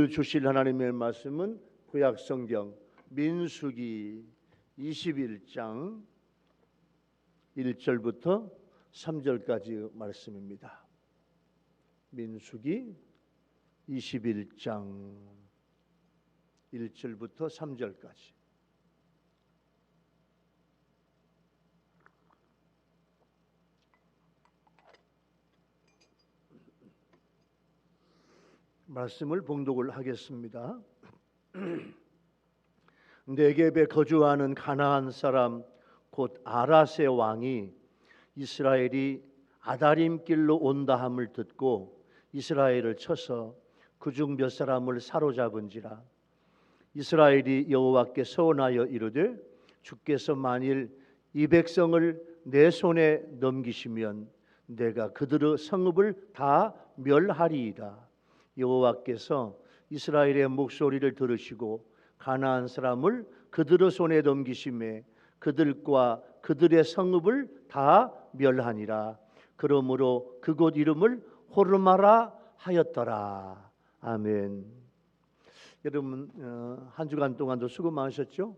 오늘 주실 하나님의 말씀은 구약 성경 민수기 21장 1절부터 3절까지 말씀입니다. 민수기 21장 1절부터 3절까지. 말씀을 봉독을 하겠습니다. 네겝에 거주하는 가나안 사람 곧 아랏의 왕이 이스라엘이 아다림 길로 온다함을 듣고 이스라엘을 쳐서 그중 몇 사람을 사로잡은지라. 이스라엘이 여호와께 서원하여 이르되 주께서 만일 이 백성을 내 손에 넘기시면 내가 그들의 성읍을 다 멸하리이다. 여호와께서 이스라엘의 목소리를 들으시고 가나안 사람을 그들의 손에 넘기심에 그들과 그들의 성읍을 다 멸하니라. 그러므로 그곳 이름을 호르마라 하였더라. 아멘. 여러분 한 주간 동안도 수고 많으셨죠?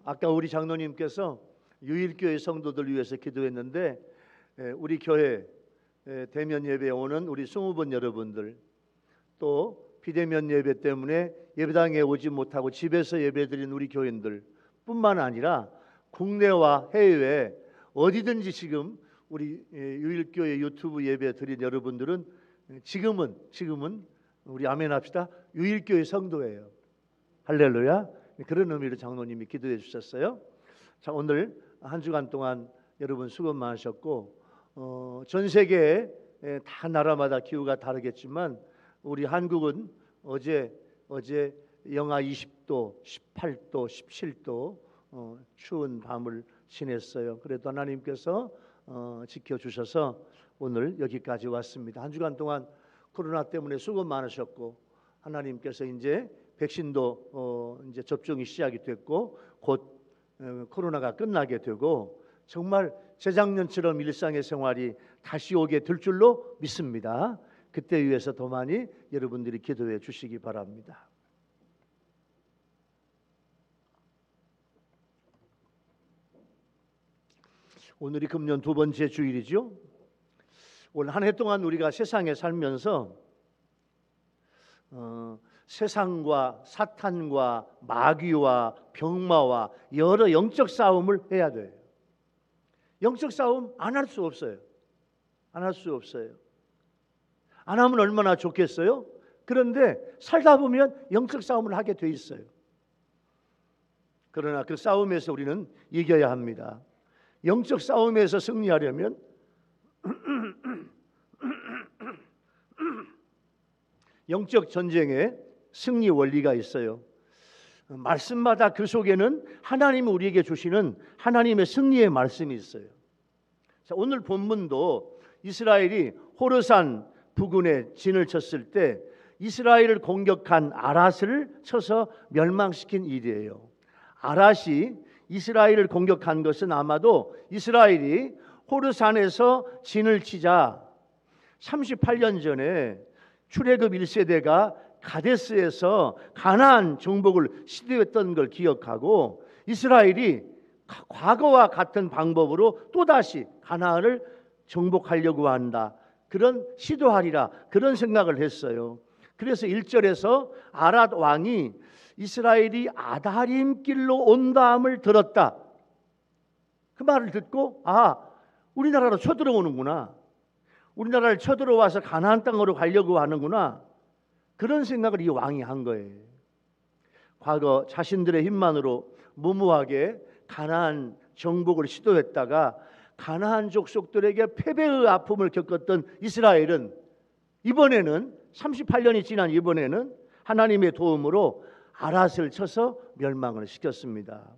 아까 우리 장로님께서 유일교회 성도들 위해서 기도했는데 우리 교회 대면 예배에 오는 우리 성우분 여러분들, 또 비대면 예배 때문에 예배당에 오지 못하고 집에서 예배드린 우리 교인들 뿐만 아니라 국내와 해외 어디든지 지금 우리 유일교회 유튜브 예배 드린 여러분들은 지금은 우리 아멘 합시다. 유일교회 성도예요. 할렐루야. 그런 의미로 장로님이 기도해 주셨어요. 자, 오늘 한 주간 동안 여러분 수고 많으셨고 전 세계에 다 나라마다 기후가 다르겠지만 우리 한국은 어제 영하 20도, 18도, 17도 추운 밤을 지냈어요. 그래도 하나님께서 지켜주셔서 오늘 여기까지 왔습니다. 한 주간 동안 코로나 때문에 수고 많으셨고 하나님께서 이제 백신도 이제 접종이 시작이 됐고 곧 코로나가 끝나게 되고 정말 재작년처럼 일상의 생활이 다시 오게 될 줄로 믿습니다. 그때 위해서 더 많이 여러분들이 기도해 주시기 바랍니다. 오늘이 금년 두 번째 주일이죠. 올 한 해 동안 우리가 세상에 살면서 세상과 사탄과 마귀와 병마와 여러 영적 싸움을 해야 돼요. 영적 싸움 안 할 수 없어요. 안 할 수 없어요. 안 하면 얼마나 좋겠어요? 그런데 살다 보면 영적 싸움을 하게 돼 있어요. 그러나 그 싸움에서 우리는 이겨야 합니다. 영적 싸움에서 승리하려면 영적 전쟁에 승리 원리가 있어요. 말씀마다 그 속에는 하나님이 우리에게 주시는 하나님의 승리의 말씀이 있어요. 자, 오늘 본문도 이스라엘이 호르산 부근에 진을 쳤을 때 이스라엘을 공격한 아랏을 쳐서 멸망시킨 일이에요. 아랏이 이스라엘을 공격한 것은 아마도 이스라엘이 호르산에서 진을 치자 38년 전에 출애굽 1세대가 가데스에서 가나안 정복을 시도했던 걸 기억하고 이스라엘이 과거와 같은 방법으로 또다시 가나안을 정복하려고 한다. 그런 시도하리라 그런 생각을 했어요. 그래서 1절에서 아랏 왕이 이스라엘이 아다림 길로 온다함을 들었다. 그 말을 듣고 우리나라로 쳐들어오는구나. 우리나라를 쳐들어와서 가나안 땅으로 가려고 하는구나. 그런 생각을 이 왕이 한 거예요. 과거 자신들의 힘만으로 무모하게 가나안 정복을 시도했다가 가나안 족속들에게 패배의 아픔을 겪었던 이스라엘은 이번에는 38년이 지난 이번에는 하나님의 도움으로 아랏을 쳐서 멸망을 시켰습니다.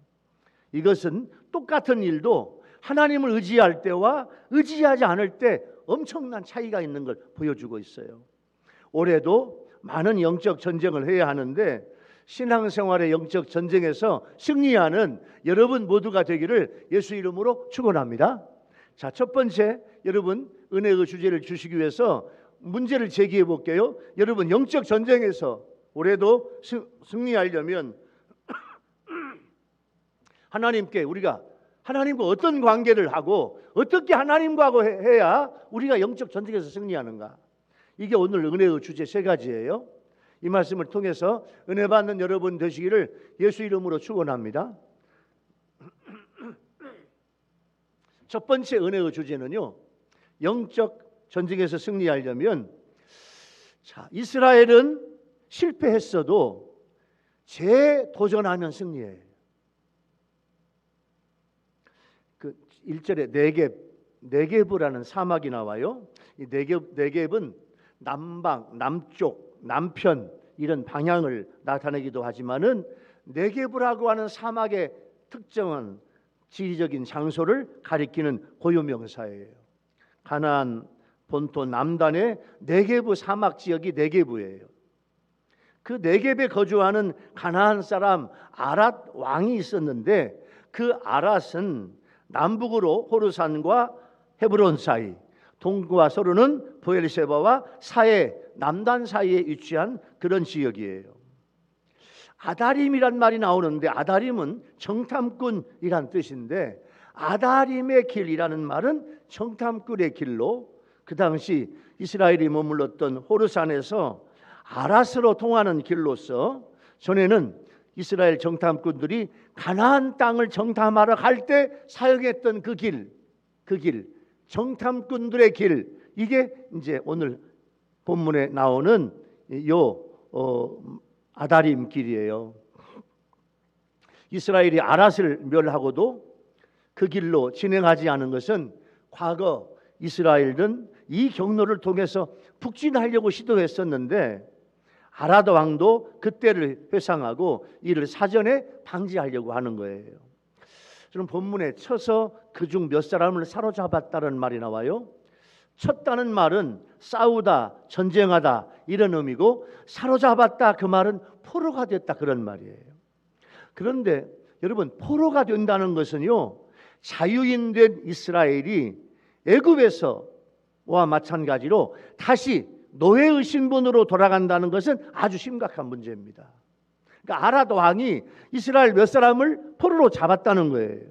이것은 똑같은 일도 하나님을 의지할 때와 의지하지 않을 때 엄청난 차이가 있는 걸 보여주고 있어요. 올해도 많은 영적 전쟁을 해야 하는데 신앙생활의 영적 전쟁에서 승리하는 여러분 모두가 되기를 예수 이름으로 축원합니다. 자, 첫 번째 여러분 은혜의 주제를 주시기 위해서 문제를 제기해 볼게요. 여러분, 영적 전쟁에서 올해도 승리하려면 우리가 하나님과 어떤 관계를 하고 어떻게 하나님과 해야 우리가 영적 전쟁에서 승리하는가? 이게 오늘 은혜의 주제 3가지예요. 이 말씀을 통해서 은혜 받는 여러분 되시기를 예수 이름으로 축원합니다. 첫 번째 은혜의 주제는요, 영적 전쟁에서 승리하려면, 이스라엘은 실패했어도 재도전하면 승리해요. 그 1절에 네게브라는 사막이 나와요. 이 네게브는 남방, 남쪽, 남편 이런 방향을 나타내기도 하지만은 네게브라고 하는 사막의 특정한 지리적인 장소를 가리키는 고유명사예요. 가나안 본토 남단의 네게브 사막 지역이 네게브예요. 그 네겝에 거주하는 가나안 사람 아랏 왕이 있었는데, 그 아랏은 남북으로 호르산과 헤브론 사이, 동과 서로는 브엘세바와 사해 남단 사이에 위치한 그런 지역이에요. 아다림이란 말이 나오는데, 아다림은 정탐꾼이란 뜻인데, 아다림의 길이라는 말은 정탐꾼의 길로, 그 당시 이스라엘이 머물렀던 호르산에서 아랏으로 통하는 길로서 전에는 이스라엘 정탐꾼들이 가나안 땅을 정탐하러 갈 때 사용했던 그 길, 정탐꾼들의 길, 이게 이제 오늘 본문에 나오는 아다림 길이에요. 이스라엘이 아랏을 멸하고도 그 길로 진행하지 않은 것은, 과거 이스라엘은 이 경로를 통해서 북진하려고 시도했었는데 아랏 왕도 그때를 회상하고 이를 사전에 방지하려고 하는 거예요. 저는 본문에 쳐서 그중 몇 사람을 사로잡았다는 말이 나와요. 쳤다는 말은 싸우다, 전쟁하다 이런 의미고, 사로잡았다 그 말은 포로가 됐다 그런 말이에요. 그런데 여러분, 포로가 된다는 것은요, 자유인된 이스라엘이 애굽에서와 마찬가지로 다시 노예의 신분으로 돌아간다는 것은 아주 심각한 문제입니다. 그러니까 아랏 왕이 이스라엘 몇 사람을 포로로 잡았다는 거예요.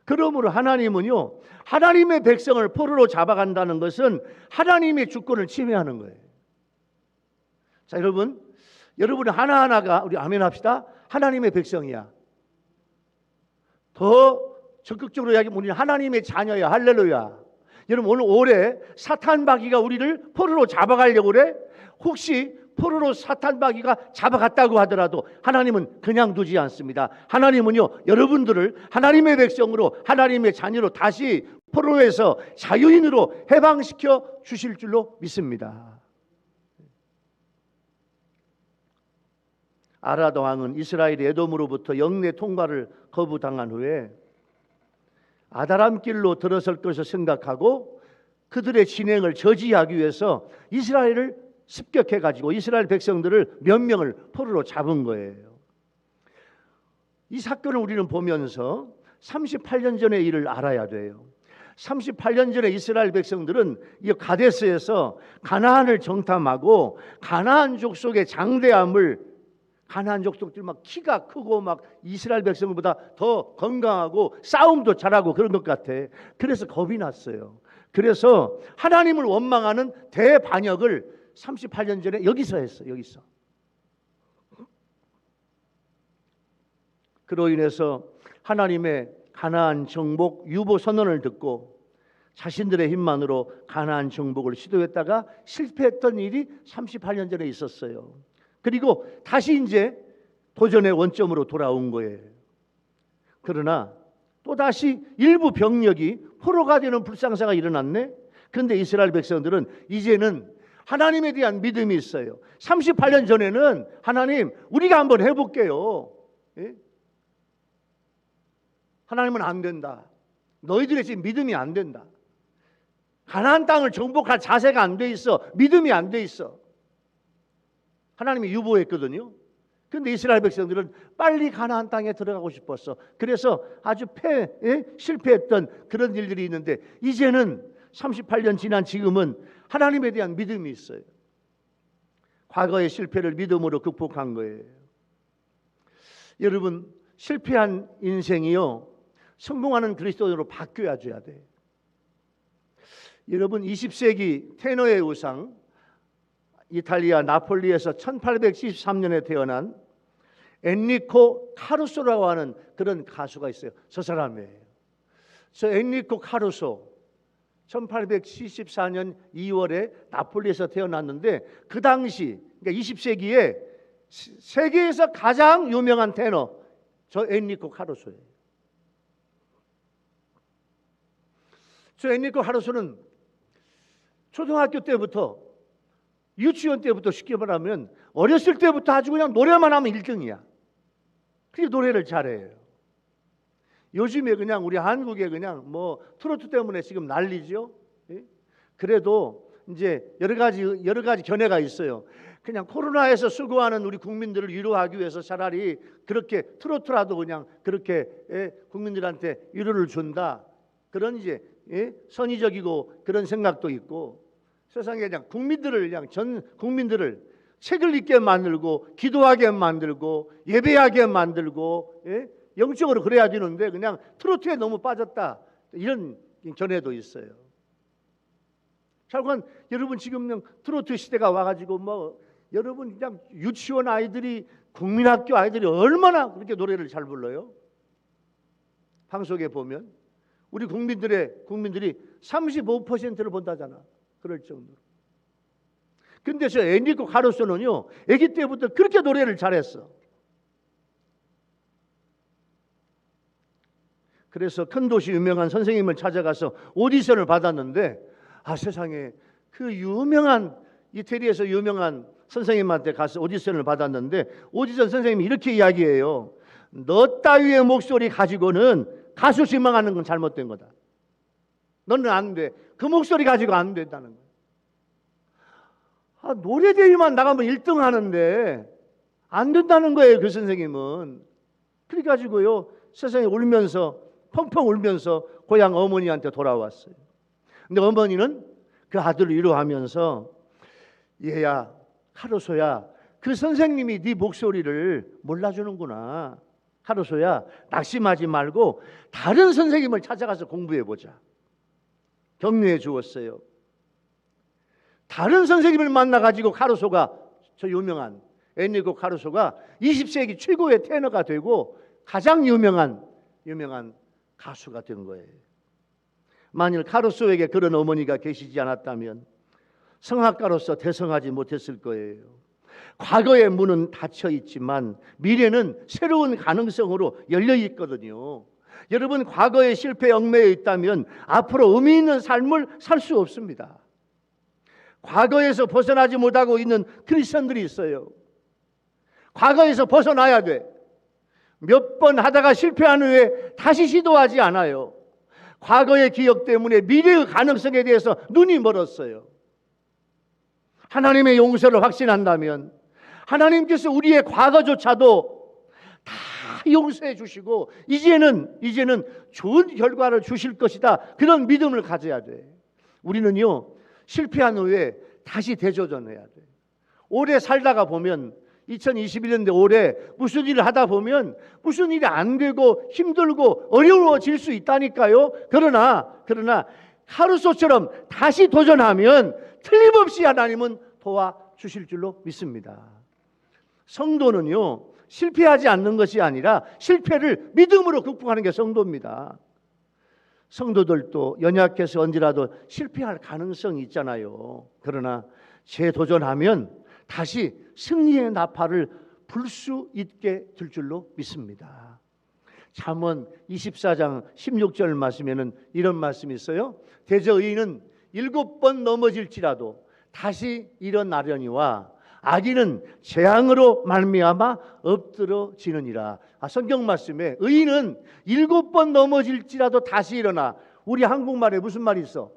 그러므로 하나님은요, 하나님의 백성을 포로로 잡아간다는 것은 하나님의 주권을 침해하는 거예요. 자, 여러분 하나하나가, 우리 아멘 합시다. 하나님의 백성이야. 더 적극적으로 이야기하면 우리는 하나님의 자녀야. 할렐루야. 여러분, 오늘 올해 사탄마귀가 우리를 포로로 잡아가려고 그래? 혹시 포로로 사탄마귀가 잡아갔다고 하더라도 하나님은 그냥 두지 않습니다. 하나님은요, 여러분들을 하나님의 백성으로, 하나님의 자녀로 다시 포로에서 자유인으로 해방시켜 주실 줄로 믿습니다. 아랏 왕은 이스라엘이 에돔으로부터 영내 통과를 거부당한 후에 아다람 길로 들어설 것을 생각하고 그들의 진행을 저지하기 위해서 이스라엘을 습격해가지고 이스라엘 백성들을 몇 명을 포로로 잡은 거예요. 이 사건을 우리는 보면서 38년 전의 일을 알아야 돼요. 38년 전에 이스라엘 백성들은 이 가데스에서 가나안을 정탐하고 가나안 족속의 장대함을, 가나안 족속들 막 키가 크고 막 이스라엘 백성보다 더 건강하고 싸움도 잘하고 그런 것 같아. 그래서 겁이 났어요. 그래서 하나님을 원망하는 대반역을 38년 전에 여기서 했어요. 여기서. 그로 인해서 하나님의 가나안 정복 유보 선언을 듣고 자신들의 힘만으로 가나안 정복을 시도했다가 실패했던 일이 38년 전에 있었어요. 그리고 다시 이제 도전의 원점으로 돌아온 거예요. 그러나 또다시 일부 병력이 포로가 되는 불상사가 일어났네. 그런데 이스라엘 백성들은 이제는 하나님에 대한 믿음이 있어요. 38년 전에는 하나님, 우리가 한번 해볼게요. 예? 하나님은 안 된다. 너희들의 지금 믿음이 안 된다. 가나안 땅을 정복할 자세가 안 돼 있어. 믿음이 안 돼 있어. 하나님이 유보했거든요. 그런데 이스라엘 백성들은 빨리 가나안 땅에 들어가고 싶었어. 그래서 아주 실패했던 그런 일들이 있는데, 이제는 38년 지난 지금은 하나님에 대한 믿음이 있어요. 과거의 실패를 믿음으로 극복한 거예요. 여러분, 실패한 인생이요, 성공하는 그리스도인으로 바뀌어야 돼. 여러분, 20세기 테너의 우상, 이탈리아 나폴리에서 1873년에 태어난 엔리코 카루소라고 하는 그런 가수가 있어요. 저 사람이에요. 저 엔리코 카루소 1874년 2월에 나폴리에서 태어났는데, 그 당시 그러니까 20세기에 세계에서 가장 유명한 테너, 저 엔리코 카루소예요. 저 엔리코 카루소는 초등학교 때부터, 유치원 때부터, 쉽게 말하면 어렸을 때부터 아주 그냥 노래만 하면 1등이야. 그게 노래를 잘해요. 요즘에 그냥 우리 한국에 그냥 뭐 트로트 때문에 지금 난리죠. 그래도 이제 여러 가지 견해가 있어요. 그냥 코로나에서 수고하는 우리 국민들을 위로하기 위해서 차라리 그렇게 트로트라도 그냥 그렇게 국민들한테 위로를 준다. 그런 이제 선의적이고 그런 생각도 있고, 세상에 그냥 국민들을, 그냥 전 국민들을 책을 읽게 만들고 기도하게 만들고 예배하게 만들고 영적으로 그래야 되는데 그냥 트로트에 너무 빠졌다, 이런 견해도 있어요. 결국은 여러분 지금 그냥 트로트 시대가 와가지고 뭐 여러분 그냥 유치원 아이들이, 국민학교 아이들이 얼마나 그렇게 노래를 잘 불러요. 방송에 보면 우리 국민들이 35%를 본다잖아. 그럴 정도로. 근데 저 엔리코 카루소는요, 아기 때부터 그렇게 노래를 잘했어. 그래서 큰 도시 유명한 선생님을 찾아가서 오디션을 받았는데, 세상에 그 유명한, 이태리에서 유명한 선생님한테 가서 오디션을 받았는데, 오디션 선생님이 이렇게 이야기해요. 너 따위의 목소리 가지고는 가수 지망하는 건 잘못된 거다. 너는 안 돼. 그 목소리 가지고 안 된다는 거야. 노래대회만 나가면 1등 하는데 안 된다는 거예요, 그 선생님은. 그래가지고요, 세상에 울면서, 펑펑 울면서 고향 어머니한테 돌아왔어요. 근데 어머니는 그 아들을 위로하면서, 얘야, 카루소야, 그 선생님이 네 목소리를 몰라주는구나. 카루소야, 낙심하지 말고 다른 선생님을 찾아가서 공부해보자. 격려해 주었어요. 다른 선생님을 만나가지고 카루소가, 저 유명한 엔리코 카루소가 20세기 최고의 테너가 되고 가장 유명한 가수가 된 거예요. 만일 카루소에게 그런 어머니가 계시지 않았다면 성악가로서 대성하지 못했을 거예요. 과거의 문은 닫혀 있지만 미래는 새로운 가능성으로 열려 있거든요. 여러분, 과거의 실패에 얽매여 있다면 앞으로 의미 있는 삶을 살 수 없습니다. 과거에서 벗어나지 못하고 있는 크리스천들이 있어요. 과거에서 벗어나야 돼. 몇 번 하다가 실패한 후에 다시 시도하지 않아요. 과거의 기억 때문에 미래의 가능성에 대해서 눈이 멀었어요. 하나님의 용서를 확신한다면 하나님께서 우리의 과거조차도 다 용서해 주시고 이제는 좋은 결과를 주실 것이다, 그런 믿음을 가져야 돼. 우리는요, 실패한 후에 다시 대조전해야 돼. 오래 살다가 보면 2021년인데 올해 무슨 일을 하다 보면 무슨 일이 안 되고 힘들고 어려워질 수 있다니까요. 그러나 카루소처럼 다시 도전하면 틀림없이 하나님은 도와주실 줄로 믿습니다. 성도는요, 실패하지 않는 것이 아니라 실패를 믿음으로 극복하는 게 성도입니다. 성도들도 연약해서 언제라도 실패할 가능성이 있잖아요. 그러나 재도전하면 다시 승리의 나팔을 불 수 있게 될 줄로 믿습니다. 잠언 24장 16절 말씀에는 이런 말씀이 있어요. 대저 의인은 7번 넘어질지라도 다시 일어나려니와 악인은 재앙으로 말미암아 엎드러지느니라. 성경 말씀에 의인은 7번 넘어질지라도 다시 일어나. 우리 한국말에 무슨 말이 있어?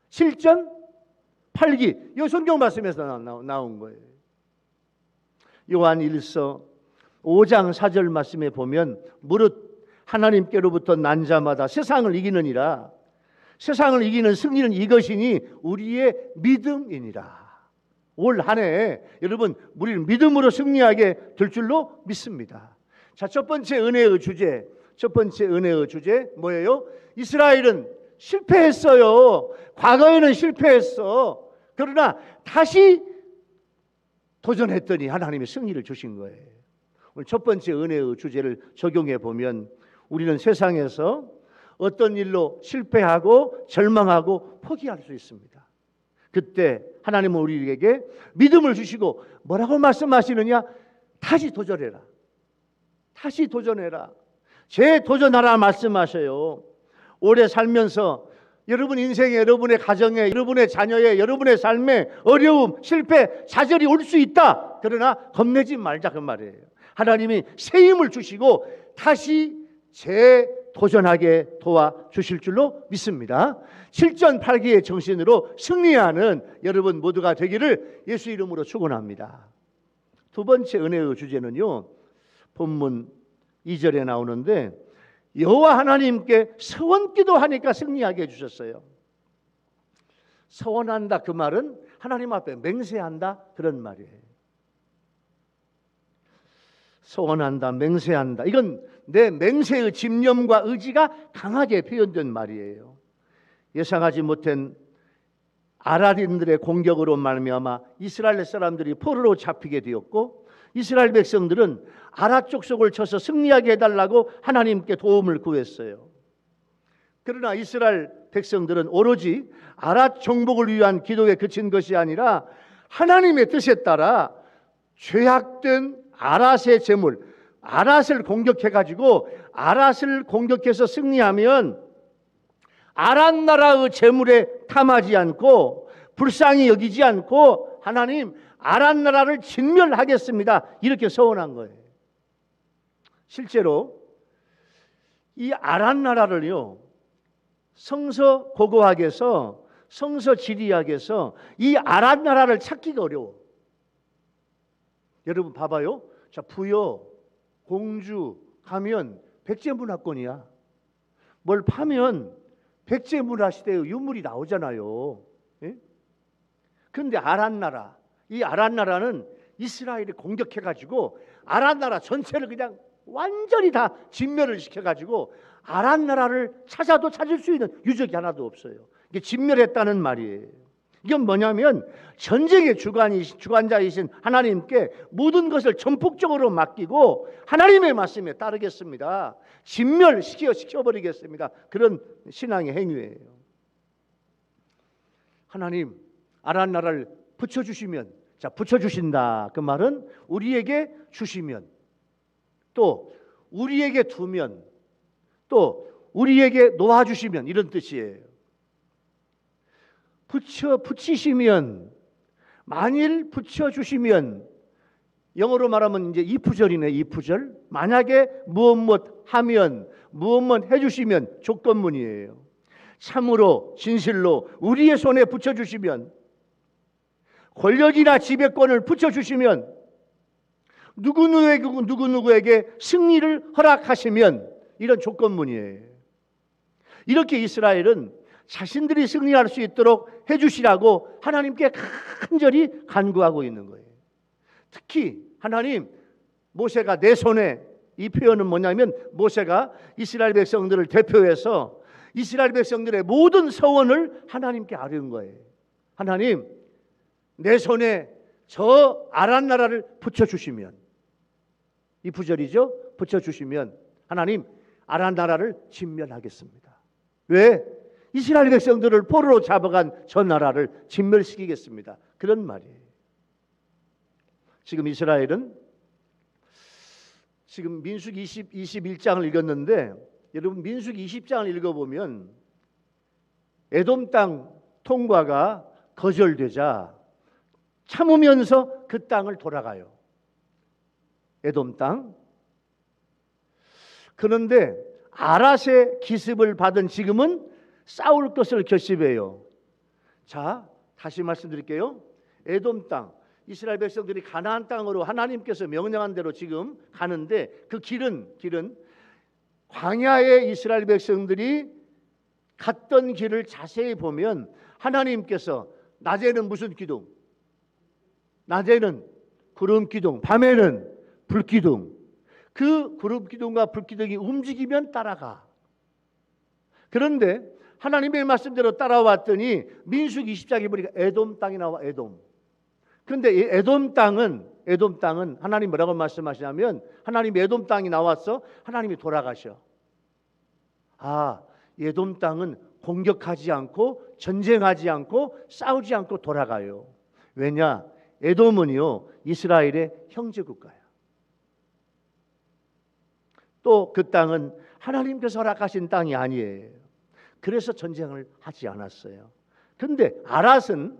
실전 팔기. 이 성경 말씀에서 나온 거예요. 요한 1서 5장 4절 말씀에 보면 무릇 하나님께로부터 난 자마다 세상을 이기느니라. 세상을 이기는 승리는 이것이니 우리의 믿음이니라. 올 한 해 여러분 우리는 믿음으로 승리하게 될 줄로 믿습니다. 자, 첫 번째 은혜의 주제 뭐예요? 이스라엘은 실패했어요. 과거에는 실패했어. 그러나 다시 도전했더니 하나님이 승리를 주신 거예요. 오늘 첫 번째 은혜의 주제를 적용해 보면 우리는 세상에서 어떤 일로 실패하고 절망하고 포기할 수 있습니다. 그때 하나님은 우리에게 믿음을 주시고 뭐라고 말씀하시느냐? 다시 도전해라. 다시 도전해라. 재도전하라 말씀하셔요. 오래 살면서 여러분 인생에, 여러분의 가정에, 여러분의 자녀의, 여러분의 삶에 어려움, 실패, 좌절이 올 수 있다. 그러나 겁내지 말자 그 말이에요. 하나님이 새 힘을 주시고 다시 재도전하게 도와주실 줄로 믿습니다. 실전팔기의 정신으로 승리하는 여러분 모두가 되기를 예수 이름으로 축원합니다. 두 번째 은혜의 주제는요, 본문 2절에 나오는데 여호와 하나님께 서원기도하니까 승리하게 해주셨어요. 서원한다 그 말은 하나님 앞에 맹세한다 그런 말이에요. 서원한다, 맹세한다. 이건 내 맹세의 집념과 의지가 강하게 표현된 말이에요. 예상하지 못한 아랍인들의 공격으로 말미암아 이스라엘 사람들이 포로로 잡히게 되었고 이스라엘 백성들은 아랍 족속을 쳐서 승리하게 해달라고 하나님께 도움을 구했어요. 그러나 이스라엘 백성들은 오로지 아랍 정복을 위한 기도에 그친 것이 아니라 하나님의 뜻에 따라 죄악된 아랏의 재물, 아랏을 공격해가지고 아랏을 공격해서 승리하면 아랏 나라의 재물에 탐하지 않고 불쌍히 여기지 않고 하나님 아랏 나라를 진멸하겠습니다. 이렇게 서원한 거예요. 실제로 이 아랏 나라를요, 성서 고고학에서, 성서 지리학에서 이 아랏 나라를 찾기가 어려워. 여러분 봐봐요. 자, 부여, 공주 가면 백제문화권이야. 뭘 파면 백제문화 시대의 유물이 나오잖아요. 예? 그런데 아랏 나라, 이 아랏 나라는 이스라엘이 공격해가지고 아랏 나라 전체를 그냥 완전히 다 진멸을 시켜가지고 아랏 나라를 찾아도 찾을 수 있는 유적이 하나도 없어요. 이게 진멸했다는 말이에요. 이건 뭐냐면 전쟁의 주관자이신 하나님께 모든 것을 전폭적으로 맡기고 하나님의 말씀에 따르겠습니다. 진멸시켜버리겠습니다. 그런 신앙의 행위예요. 하나님 아랏 나라를 붙여주시면, 자, 붙여주신다 그 말은 우리에게 주시면, 또 우리에게 두면, 또 우리에게 놓아주시면 이런 뜻이에요. 붙이시면, 만일 붙여주시면, 영어로 말하면 이제 이프절이네. 이프절. 만약에 무엇 하면, 무엇 해주시면 조건문이에요. 참으로 진실로 우리의 손에 붙여주시면, 권력이나 지배권을 붙여주시면, 누구누구에게 승리를 허락하시면, 이런 조건문이에요. 이렇게 이스라엘은 자신들이 승리할 수 있도록 해주시라고 하나님께 간절히 간구하고 있는 거예요. 특히 하나님, 모세가 내 손에, 이 표현은 뭐냐면 모세가 이스라엘 백성들을 대표해서 이스라엘 백성들의 모든 서원을 하나님께 아뢰는 거예요. 하나님, 내 손에 저 아랏 나라를 붙여주시면, 이 부절이죠. 붙여주시면 하나님 아랏 나라를 진멸하겠습니다. 왜? 이스라엘 백성들을 포로로 잡아간 저 나라를 진멸시키겠습니다. 그런 말이에요. 지금 이스라엘은 지금 민수기 21장을 읽었는데 여러분 민수기 20장을 읽어보면 에돔 땅 통과가 거절되자 참으면서 그 땅을 돌아가요. 에돔 땅. 그런데 아랏의 기습을 받은 지금은 싸울 것을 결심해요. 자, 다시 말씀드릴게요. 에돔 땅, 이스라엘 백성들이 가나안 땅으로 하나님께서 명령한 대로 지금 가는데 그 길은 광야에 이스라엘 백성들이 갔던 길을 자세히 보면 하나님께서 낮에는 무슨 기둥? 낮에는 구름 기둥, 밤에는 불 기둥. 그 구름 기둥과 불 기둥이 움직이면 따라가. 그런데 하나님의 말씀대로 따라왔더니 민수기 20장에 보니까 에돔 땅이 나와. 에돔. 그런데 이 에돔 땅은 하나님 뭐라고 말씀하시냐면, 하나님 에돔 땅이 나왔어. 하나님이 돌아가셔. 에돔 땅은 공격하지 않고 전쟁하지 않고 싸우지 않고 돌아가요. 왜냐? 에돔은요 이스라엘의 형제 국가야. 또 그 땅은 하나님께서 허락하신 땅이 아니에요. 그래서 전쟁을 하지 않았어요. 그런데 아랏은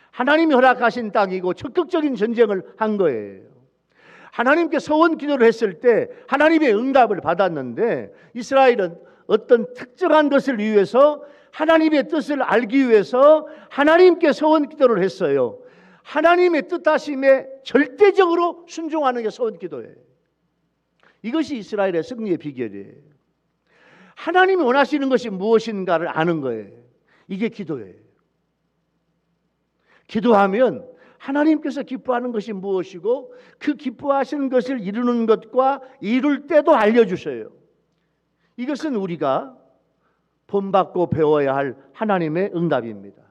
하나님이 허락하신 땅이고 적극적인 전쟁을 한 거예요. 하나님께 서원 기도를 했을 때 하나님의 응답을 받았는데, 이스라엘은 어떤 특정한 것을 위해서 하나님의 뜻을 알기 위해서 하나님께 서원 기도를 했어요. 하나님의 뜻하심에 절대적으로 순종하는 게 서원 기도예요. 이것이 이스라엘의 승리의 비결이에요. 하나님이 원하시는 것이 무엇인가를 아는 거예요. 이게 기도예요. 기도하면 하나님께서 기뻐하는 것이 무엇이고 그 기뻐하시는 것을 이루는 것과 이룰 때도 알려주셔요. 이것은 우리가 본받고 배워야 할 하나님의 응답입니다.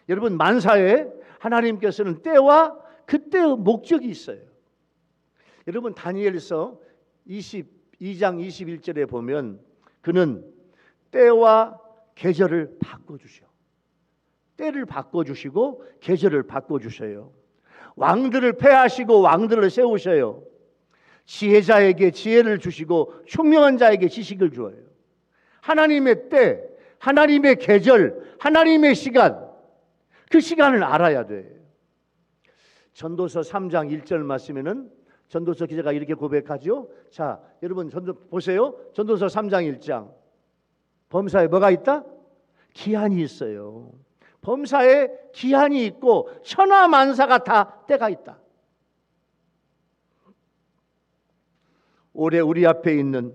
여러분, 만사에 하나님께서는 때와 그때의 목적이 있어요. 여러분, 다니엘서 22장 21절에 보면 그는 때와 계절을 바꿔주셔. 때를 바꿔주시고 계절을 바꿔주셔요. 왕들을 패하시고 왕들을 세우셔요. 지혜자에게 지혜를 주시고 총명한 자에게 지식을 주어요. 하나님의 때, 하나님의 계절, 하나님의 시간, 그 시간을 알아야 돼. 전도서 3장 1절 말씀에는 전도서 기자가 이렇게 고백하죠. 자, 여러분 보세요. 전도서 3장 1장. 범사에 뭐가 있다? 기한이 있어요. 범사에 기한이 있고 천하만사가 다 때가 있다. 올해 우리 앞에 있는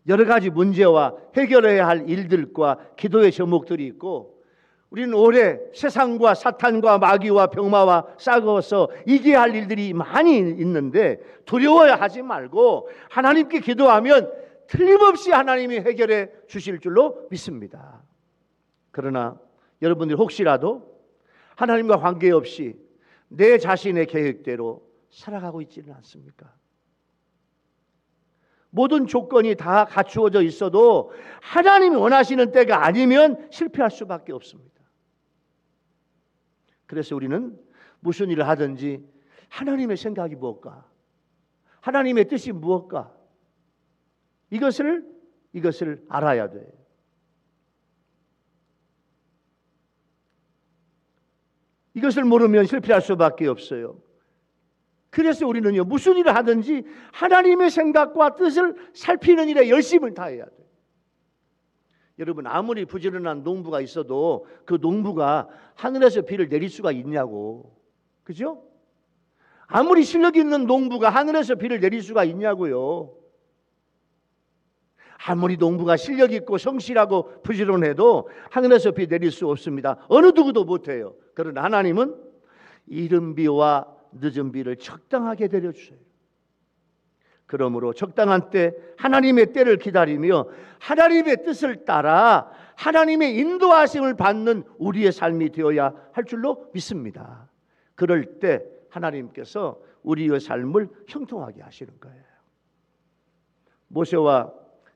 여러 가지 문제와 해결해야 할 일들과 기도의 제목들이 있고, 우리는 올해 세상과 사탄과 마귀와 병마와 싸워서 이겨야 할 일들이 많이 있는데 두려워야 하지 말고 하나님께 기도하면 틀림없이 하나님이 해결해 주실 줄로 믿습니다. 그러나 여러분들 혹시라도 하나님과 관계없이 내 자신의 계획대로 살아가고 있지는 않습니까? 모든 조건이 다 갖추어져 있어도 하나님이 원하시는 때가 아니면 실패할 수밖에 없습니다. 그래서 우리는 무슨 일을 하든지 하나님의 생각이 무엇까? 하나님의 뜻이 무엇까? 이것을 알아야 돼요. 이것을 모르면 실패할 수밖에 없어요. 그래서 우리는요, 무슨 일을 하든지 하나님의 생각과 뜻을 살피는 일에 열심을 다해야 돼요. 여러분, 아무리 부지런한 농부가 있어도 그 농부가 하늘에서 비를 내릴 수가 있냐고. 그죠? 아무리 실력 있는 농부가 하늘에서 비를 내릴 수가 있냐고요. 아무리 농부가 실력 있고 성실하고 부지런해도 하늘에서 비 내릴 수 없습니다. 어느 누구도 못해요. 그러나 하나님은 이른 비와 늦은 비를 적당하게 내려주세요. 그러므로 적당한 때 하나님의 때를 기다리며 하나님의 뜻을 따라 하나님의 인도하심을 받는 우리의 삶이 되어야 할 줄로 믿습니다. 그럴 때 하나님께서 우리의 삶을 형통하게 하시는 거예요. 모세와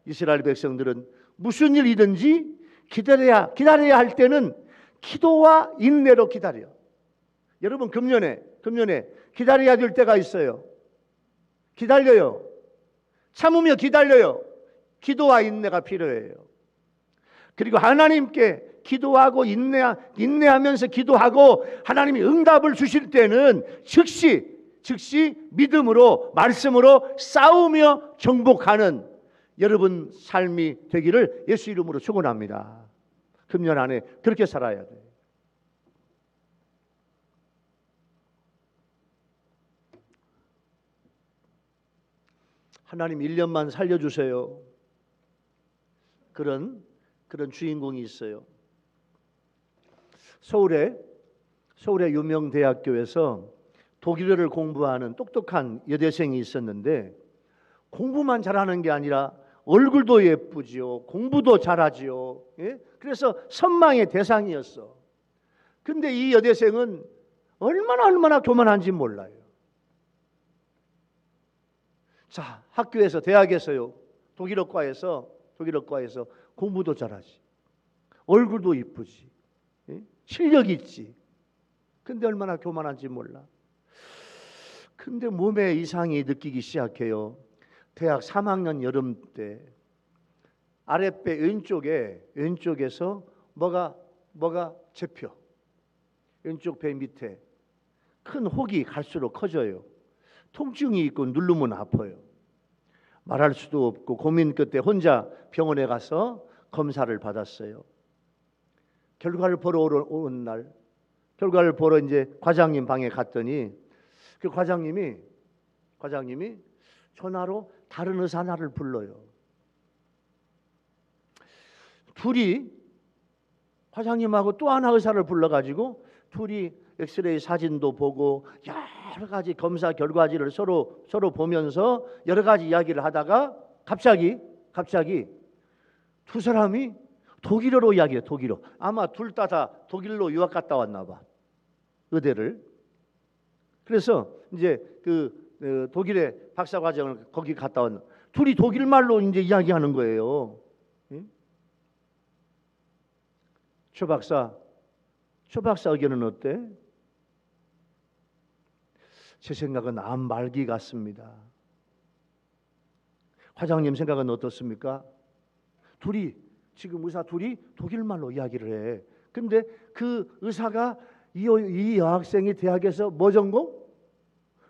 이스라엘 백성들은 무슨 일이든지 기다려야 할 때는 기도와 인내로 기다려. 여러분, 금년에 기다려야 될 때가 있어요. 기다려요. 참으며 기다려요. 기도와 인내가 필요해요. 그리고 하나님께 기도하고 인내하면서 기도하고 하나님이 응답을 주실 때는 즉시 믿음으로 말씀으로 싸우며 정복하는 여러분 삶이 되기를 예수 이름으로 축원합니다. 금년 안에 그렇게 살아야 돼요. 하나님 1년만 살려주세요. 그런 그런 주인공이 있어요. 서울의 유명 대학교에서 독일어를 공부하는 똑똑한 여대생이 있었는데 공부만 잘하는 게 아니라 얼굴도 예쁘지요. 공부도 잘하지요. 예? 그래서 선망의 대상이었어. 근데 이 여대생은 얼마나 교만한지 몰라요. 자, 학교에서 대학에서요. 독일어과에서 공부도 잘하지. 얼굴도 이쁘지. 예? 실력이 있지. 근데 얼마나 교만한지 몰라. 근데 몸에 이상이 느끼기 시작해요. 대학 3학년 여름 때 아랫배 왼쪽에서 뭐가 접혀. 왼쪽 배 밑에 큰 혹이 갈수록 커져요. 통증이 있고 누르면 아파요. 말할 수도 없고 고민 끝에 혼자 병원에 가서 검사를 받았어요. 결과를 보러 온 날, 결과를 보러 이제 과장님 방에 갔더니 그 과장님이 전화로 다른 의사 하나를 불러요. 둘이 과장님하고 또 하나 의사를 불러가지고 둘이 엑스레이 사진도 보고 여러 가지 검사 결과지를 서로 보면서 여러 가지 이야기를 하다가 갑자기 두 사람이 독일어로 이야기해요. 독일어. 아마 둘 다 독일로 유학 갔다 왔나 봐. 의대를. 그래서 이제 그 독일의 박사 과정을 거기 갔다 왔나. 둘이 독일 말로 이제 이야기하는 거예요. 응? 최 박사 의견은 어때? 제 생각은 암 말기 같습니다. 과장님 생각은 어떻습니까? 지금 의사 둘이 독일말로 이야기를 해. 근데 그 의사가 이 여학생이 대학에서 뭐 전공?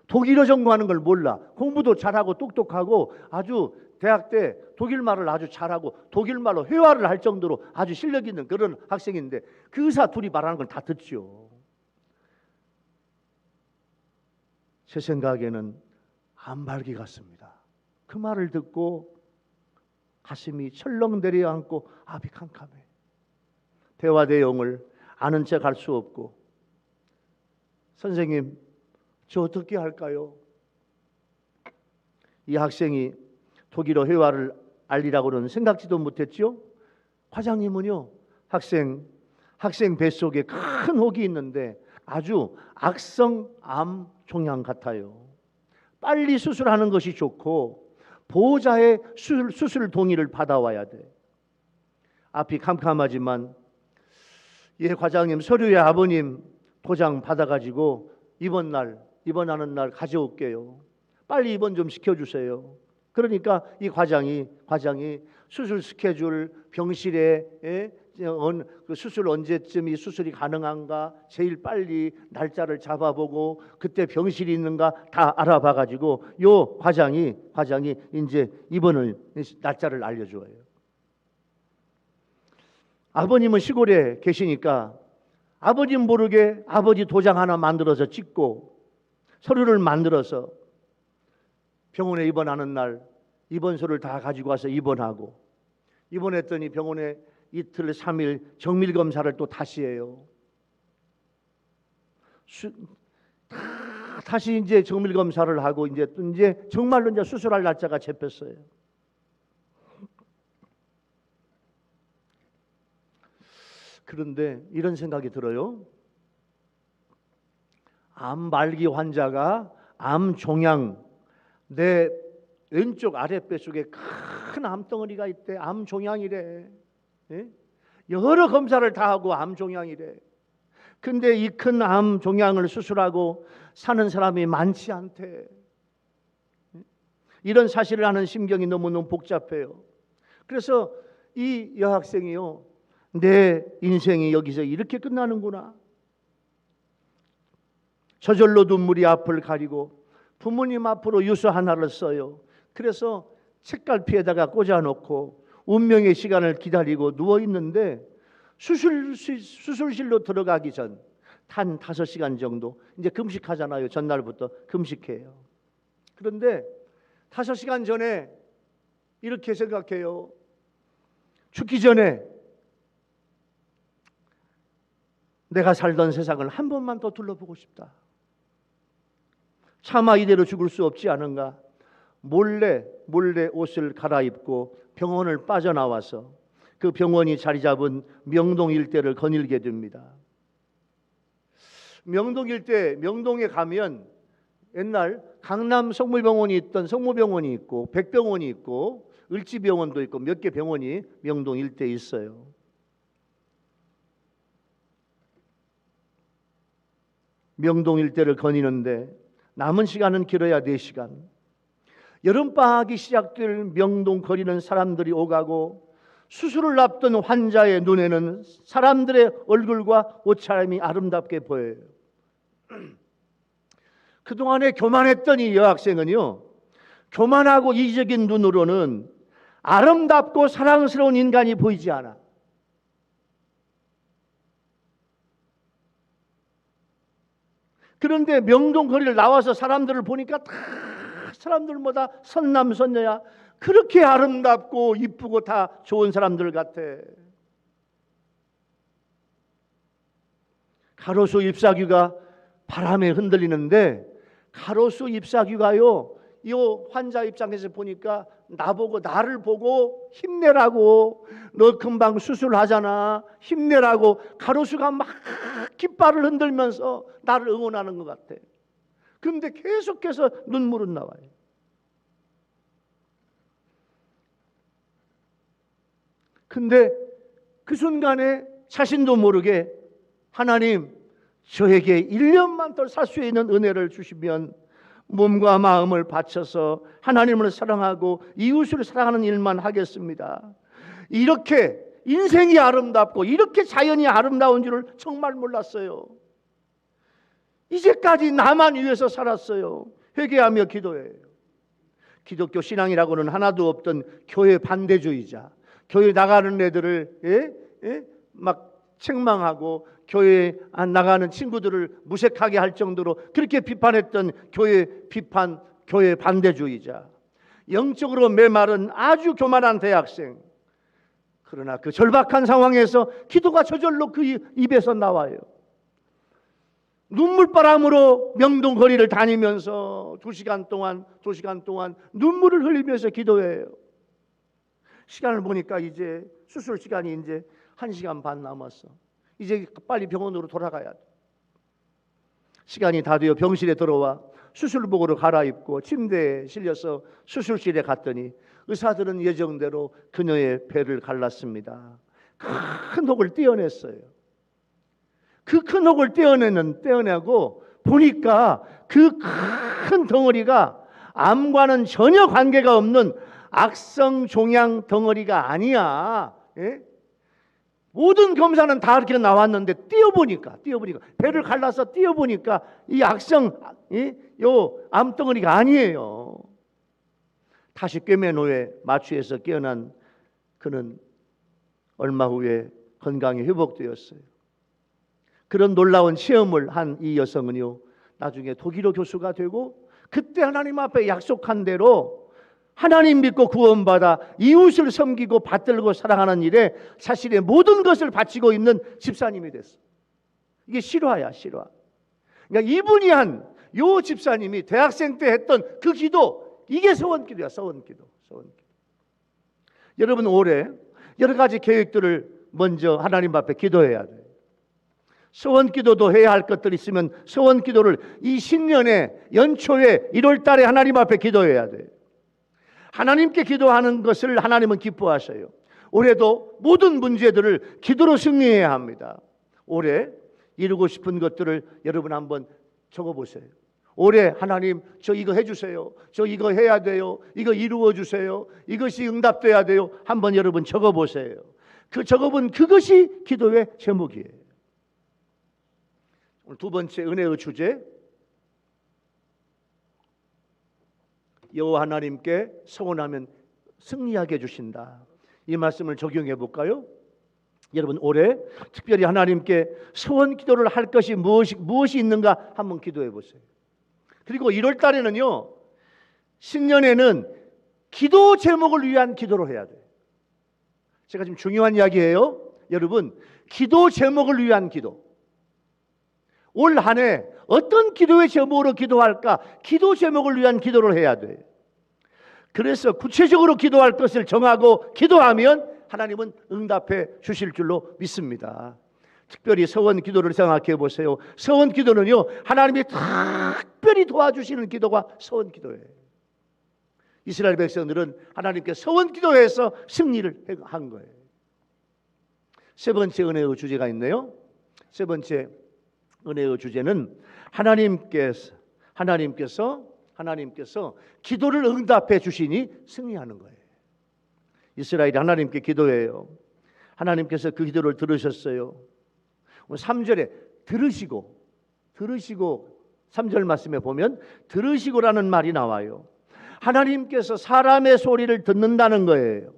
독일어 전공하는 걸 몰라. 공부도 잘하고 똑똑하고 아주 대학 때 독일말을 아주 잘하고 독일말로 회화를 할 정도로 아주 실력 있는 그런 학생인데 그 의사 둘이 말하는 걸 다 듣죠. 제 생각에는 암말기 같습니다. 그 말을 듣고 가슴이 철렁 내려앉고 압이 캄캄해. 대화 내용을 아는 척 할 수 없고 선생님 저 어떻게 할까요? 이 학생이 독일어 회화를 알리라고는 생각지도 못했죠. 과장님은요 학생 뱃속에 큰 혹이 있는데 아주 악성 암 종양 같아요. 빨리 수술하는 것이 좋고 보호자의 수술 동의를 받아와야 돼. 앞이 캄캄하지만 예 과장님 서류에 아버님 도장 받아가지고 입원하는 날 가져올게요. 빨리 입원 좀 시켜주세요. 그러니까 이 과장이 수술 스케줄 병실에 그 수술 언제쯤이 수술이 가능한가 제일 빨리 날짜를 잡아보고 그때 병실이 있는가 다 알아봐가지고 요 과장이 이제 입원을 날짜를 알려줘요. 아버님은 시골에 계시니까 아버님 모르게 아버지 도장 하나 만들어서 찍고 서류를 만들어서 병원에 입원하는 날 입원서를 다 가지고 와서 입원하고 입원했더니 병원에 이틀 3일 정밀 검사를 또 다시 해요. 다시 이제 정밀 검사를 하고 이제 정말로 이제 수술할 날짜가 잡혔어요. 그런데 이런 생각이 들어요. 암 말기 환자가 암 종양 내 왼쪽 아랫배 속에 큰 암덩어리가 있대. 암 종양이래. 예? 여러 검사를 다 하고 암 종양이래. 근데 이 큰 암 종양을 수술하고 사는 사람이 많지 않대. 이런 사실을 아는 심경이 너무너무 복잡해요. 그래서 이 여학생이요. 내 인생이 여기서 이렇게 끝나는구나. 저절로 눈물이 앞을 가리고 부모님 앞으로 유서 하나를 써요. 그래서 책갈피에다가 꽂아놓고 운명의 시간을 기다리고 누워있는데 수술실로 들어가기 전 한 5시간 정도 이제 금식하잖아요. 전날부터 금식해요. 그런데 5시간 전에 이렇게 생각해요. 죽기 전에 내가 살던 세상을 한 번만 더 둘러보고 싶다. 차마 이대로 죽을 수 없지 않은가. 몰래 옷을 갈아입고 병원을 빠져나와서 그 병원이 자리 잡은 명동 일대를 거닐게 됩니다. 명동 일대, 명동에 가면 옛날 강남 성모병원이 있던 성모병원이 있고 백병원이 있고 을지병원도 있고 몇 개 병원이 명동 일대에 있어요. 명동 일대를 거니는데 남은 시간은 길어야 4시간. 여름방학이 시작될 명동 거리는 사람들이 오가고 수술을 앞둔 환자의 눈에는 사람들의 얼굴과 옷차림이 아름답게 보여요. 그동안에 교만했던 이 여학생은요, 교만하고 이기적인 눈으로는 아름답고 사랑스러운 인간이 보이지 않아. 그런데 명동 거리를 나와서 사람들을 보니까 다 사람들마다 선남선녀야. 그렇게 아름답고 이쁘고 다 좋은 사람들 같아. 가로수 잎사귀가 바람에 흔들리는데 가로수 잎사귀가요, 이 환자 입장에서 보니까 나를 보고 힘내라고, 너 금방 수술하잖아, 힘내라고 가로수가 막 깃발을 흔들면서 나를 응원하는 것 같아. 그런데 계속해서 눈물은 나와요. 근데 그 순간에 자신도 모르게 하나님, 저에게 1년만 더 살 수 있는 은혜를 주시면 몸과 마음을 바쳐서 하나님을 사랑하고 이웃을 사랑하는 일만 하겠습니다. 이렇게 인생이 아름답고 이렇게 자연이 아름다운 줄을 정말 몰랐어요. 이제까지 나만 위해서 살았어요. 회개하며 기도해요. 기독교 신앙이라고는 하나도 없던 교회 반대주의자, 교회 나가는 애들을 막 책망하고 교회에 안 나가는 친구들을 무색하게 할 정도로 그렇게 비판했던 교회 반대주의자, 영적으로 메마른 아주 교만한 대학생. 그러나 그 절박한 상황에서 기도가 저절로 그 입에서 나와요. 눈물바람으로 명동 거리를 다니면서 2시간 동안 눈물을 흘리면서 기도해요. 시간을 보니까 이제 수술 시간이 이제 1시간 반 남았어. 이제 빨리 병원으로 돌아가야 돼. 시간이 다 되어 병실에 들어와 수술복으로 갈아입고 침대에 실려서 수술실에 갔더니 의사들은 예정대로 그녀의 배를 갈랐습니다. 큰 혹을 떼어냈어요. 그 큰 혹을 떼어내고 보니까 그 큰 덩어리가 암과는 전혀 관계가 없는 악성 종양 덩어리가 아니야. 예? 모든 검사는 다 그렇게 나왔는데 띄어보니까 배를 갈라서 띄어보니까 이 악성 요 암덩어리가 아니에요. 다시 꿰맨 후에 마취해서 깨어난 그는 얼마 후에 건강이 회복되었어요. 그런 놀라운 체험을 한 이 여성은요, 나중에 독일어 교수가 되고 그때 하나님 앞에 약속한 대로 하나님 믿고 구원받아 이웃을 섬기고 받들고 사랑하는 일에 자신의 모든 것을 바치고 있는 집사님이 됐어. 이게 실화야, 실화. 그러니까 이분이 한 요 집사님이 대학생 때 했던 그 기도, 이게 서원기도야, 서원기도. 여러분, 올해 여러 가지 계획들을 먼저 하나님 앞에 기도해야 돼. 서원기도도 해야 할 것들이 있으면 서원기도를 이 신년의 연초에 1월 달에 하나님 앞에 기도해야 돼. 하나님께 기도하는 것을 하나님은 기뻐하셔요. 올해도 모든 문제들을 기도로 승리해야 합니다. 올해 이루고 싶은 것들을 여러분 한번 적어보세요. 올해 하나님, 저 이거 해주세요. 저 이거 해야 돼요. 이거 이루어주세요. 이것이 응답돼야 돼요. 한번 여러분 적어보세요. 그 적어본 그것이 기도의 제목이에요. 오늘 두 번째 은혜의 주제, 여호와 하나님께 서원하면 승리하게 해주신다. 이 말씀을 적용해 볼까요? 여러분, 올해 특별히 하나님께 서원 기도를 할 것이 무엇이 있는가 한번 기도해 보세요. 그리고 1월 달에는요, 신년에는 기도 제목을 위한 기도로 해야 돼요. 제가 지금 중요한 이야기예요. 여러분, 기도 제목을 위한 기도. 올 한 해 어떤 기도의 제목으로 기도할까? 기도 제목을 위한 기도를 해야 돼. 그래서 구체적으로 기도할 것을 정하고 기도하면 하나님은 응답해 주실 줄로 믿습니다. 특별히 서원 기도를 생각해 보세요. 서원 기도는요, 하나님이 특별히 도와주시는 기도가 서원 기도예요. 이스라엘 백성들은 하나님께 서원 기도해서 승리를 한 거예요. 세 번째 은혜의 주제가 있네요. 세 번째 은혜의 주제는 하나님께서 기도를 응답해 주시니 승리하는 거예요. 이스라엘이 하나님께 기도해요. 하나님께서 그 기도를 들으셨어요. 3절에 들으시고 3절 말씀에 보면 들으시고라는 말이 나와요. 하나님께서 사람의 소리를 듣는다는 거예요.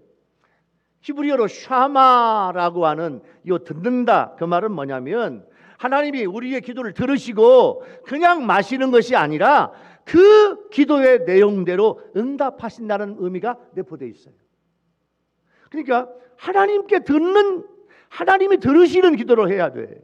히브리어로 샤마라고 하는 이 듣는다, 그 말은 뭐냐면 하나님이 우리의 기도를 들으시고 그냥 마시는 것이 아니라 그 기도의 내용대로 응답하신다는 의미가 내포되어 있어요. 그러니까 하나님이 들으시는 기도를 해야 돼.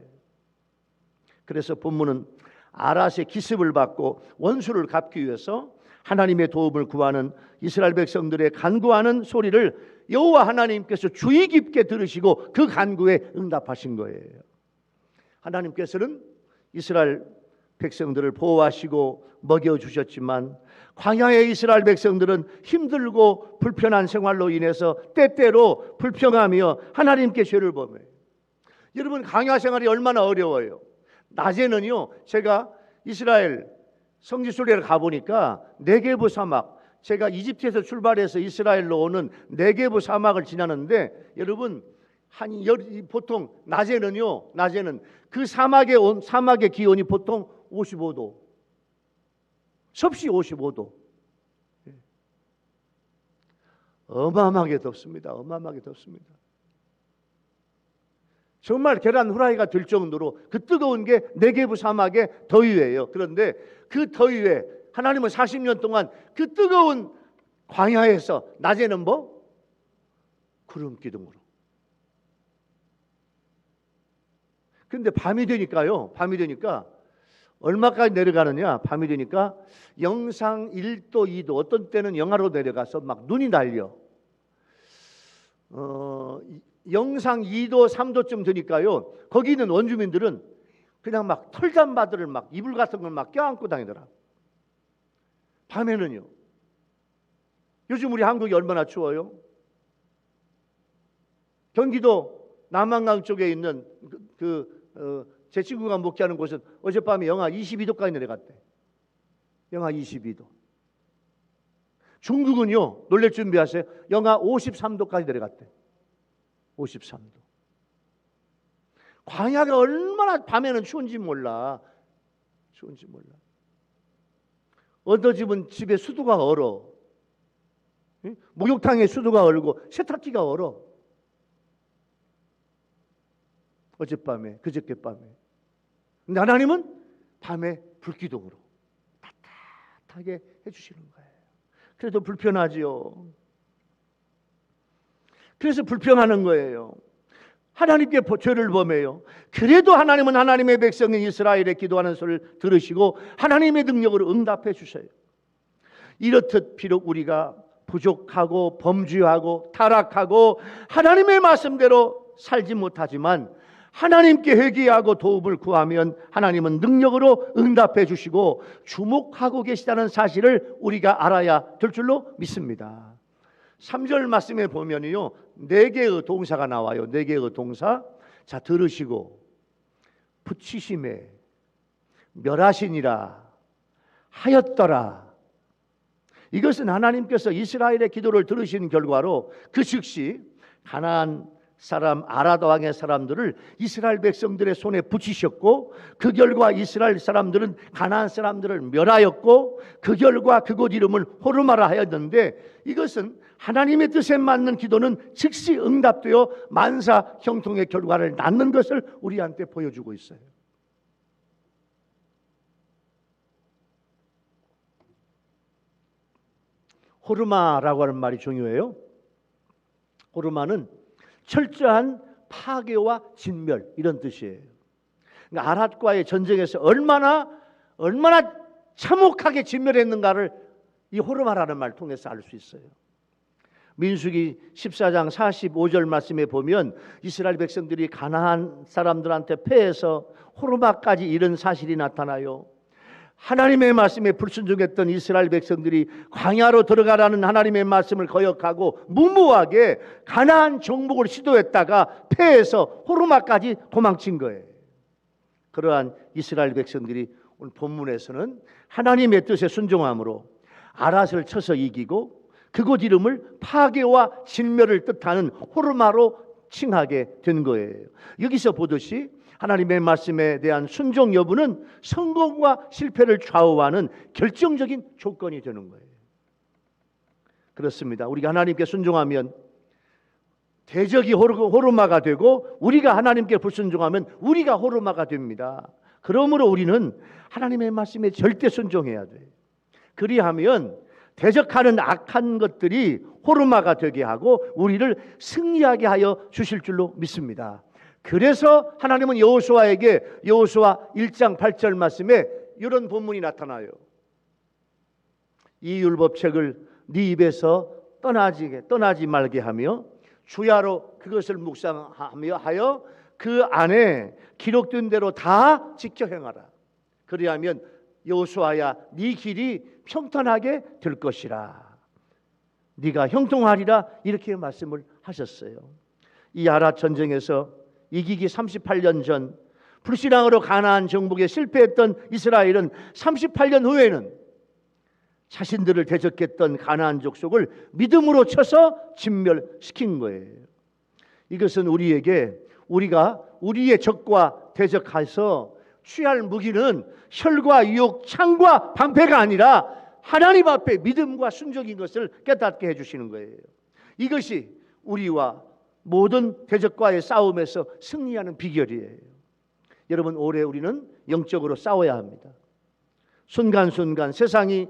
그래서 본문은 아랏의 기습을 받고 원수를 갚기 위해서 하나님의 도움을 구하는 이스라엘 백성들의 간구하는 소리를 여호와 하나님께서 주의 깊게 들으시고 그 간구에 응답하신 거예요. 하나님께서는 이스라엘 백성들을 보호하시고 먹여주셨지만 광야의 이스라엘 백성들은 힘들고 불편한 생활로 인해서 때때로 불평하며 하나님께 죄를 범해요. 여러분, 광야 생활이 얼마나 어려워요. 낮에는요, 제가 이스라엘 성지순례를 가보니까 네게브 사막, 제가 이집트에서 출발해서 이스라엘로 오는 네게브 사막을 지나는데 여러분, 보통 낮에는 그 사막의 기온이 보통 55도, 섭씨 55도. 어마어마하게 덥습니다. 어마어마하게 덥습니다. 정말 계란 후라이가 될 정도로 그 뜨거운 게 네게브 사막의 더위예요. 그런데 그 더위에 하나님은 40년 동안 그 뜨거운 광야에서 낮에는 구름 기둥으로. 그런데 밤이 되니까 얼마까지 내려가느냐? 밤이 되니까 영상 1도, 2도, 어떤 때는 영하로 내려가서 막 눈이 날려. 영상 2도, 3도쯤 되니까요, 거기 있는 원주민들은 그냥 막 털잠바들을 막 이불 같은 걸 막 껴안고 다니더라. 밤에는요. 요즘 우리 한국이 얼마나 추워요? 경기도 남한강 쪽에 있는 제 친구가 목회하는 곳은 어젯밤에 영하 22도까지 내려갔대. 영하 22도. 중국은요, 놀랄 준비하세요. 영하 53도까지 내려갔대. 53도. 광야가 얼마나 밤에는 추운지 몰라. 어떤 집은 집에 수도가 얼어. 목욕탕에 수도가 얼고 세탁기가 얼어. 어젯밤에, 그저께 밤에. 근데 하나님은 밤에 불기둥으로 따뜻하게 해주시는 거예요. 그래도 불편하지요. 그래서 불평하는 거예요. 하나님께 죄를 범해요. 그래도 하나님은 하나님의 백성인 이스라엘의 기도하는 소리를 들으시고 하나님의 능력으로 응답해 주셔요. 이렇듯 비록 우리가 부족하고 범죄하고 타락하고 하나님의 말씀대로 살지 못하지만 하나님께 회개하고 도움을 구하면 하나님은 능력으로 응답해 주시고 주목하고 계시다는 사실을 우리가 알아야 될 줄로 믿습니다. 3절 말씀에 보면요, 4개의 동사가 나와요. 4개의 동사. 자, 들으시고 붙이심에 멸하시니라 하였더라. 이것은 하나님께서 이스라엘의 기도를 들으신 결과로 그 즉시 가나안 사람 아라드 왕의 사람들을 이스라엘 백성들의 손에 붙이셨고 그 결과 이스라엘 사람들은 가나안 사람들을 멸하였고 그 결과 그곳 이름을 호르마라 하였는데 이것은 하나님의 뜻에 맞는 기도는 즉시 응답되어 만사 형통의 결과를 낳는 것을 우리한테 보여주고 있어요. 호르마라고 하는 말이 중요해요. 호르마는 철저한 파괴와 진멸 이런 뜻이에요. 그러니까 아랏과의 전쟁에서 얼마나 참혹하게 진멸했는가를 이 호르마라는 말 통해서 알 수 있어요. 민수기 14장 45절 말씀에 보면 이스라엘 백성들이 가나안 사람들한테 패해서 호르마까지 이른 사실이 나타나요. 하나님의 말씀에 불순종했던 이스라엘 백성들이 광야로 들어가라는 하나님의 말씀을 거역하고 무모하게 가나안 정복을 시도했다가 패해서 호르마까지 도망친 거예요. 그러한 이스라엘 백성들이 오늘 본문에서는 하나님의 뜻에 순종함으로 아랏을 쳐서 이기고 그곳 이름을 파괴와 진멸을 뜻하는 호르마로 칭하게 된 거예요. 여기서 보듯이 하나님의 말씀에 대한 순종 여부는 성공과 실패를 좌우하는 결정적인 조건이 되는 거예요. 그렇습니다. 우리가 하나님께 순종하면 대적이 호르마가 되고 우리가 하나님께 불순종하면 우리가 호르마가 됩니다. 그러므로 우리는 하나님의 말씀에 절대 순종해야 돼요. 그리하면 대적하는 악한 것들이 호르마가 되게 하고 우리를 승리하게 하여 주실 줄로 믿습니다. 그래서 하나님은 여호수아에게 여호수아 1장 8절 말씀에 이런 본문이 나타나요. 이 율법책을 네 입에서 떠나지 말게 하며 주야로 그것을 묵상하며 하여 그 안에 기록된 대로 다 지켜 행하라. 그리하면 여호수아야 네 길이 평탄하게 될 것이라. 네가 형통하리라. 이렇게 말씀을 하셨어요. 이 아랏 전쟁에서 이기기 38년 전 불신앙으로 가나안 정복에 실패했던 이스라엘은 38년 후에는 자신들을 대적했던 가나안 족속을 믿음으로 쳐서 진멸시킨 거예요. 이것은 우리에게 우리가 우리의 적과 대적해서 취할 무기는 혈과 유혹, 창과 방패가 아니라 하나님 앞에 믿음과 순종인 것을 깨닫게 해주시는 거예요. 이것이 우리와 모든 대적과의 싸움에서 승리하는 비결이에요. 여러분, 올해 우리는 영적으로 싸워야 합니다. 순간순간 세상이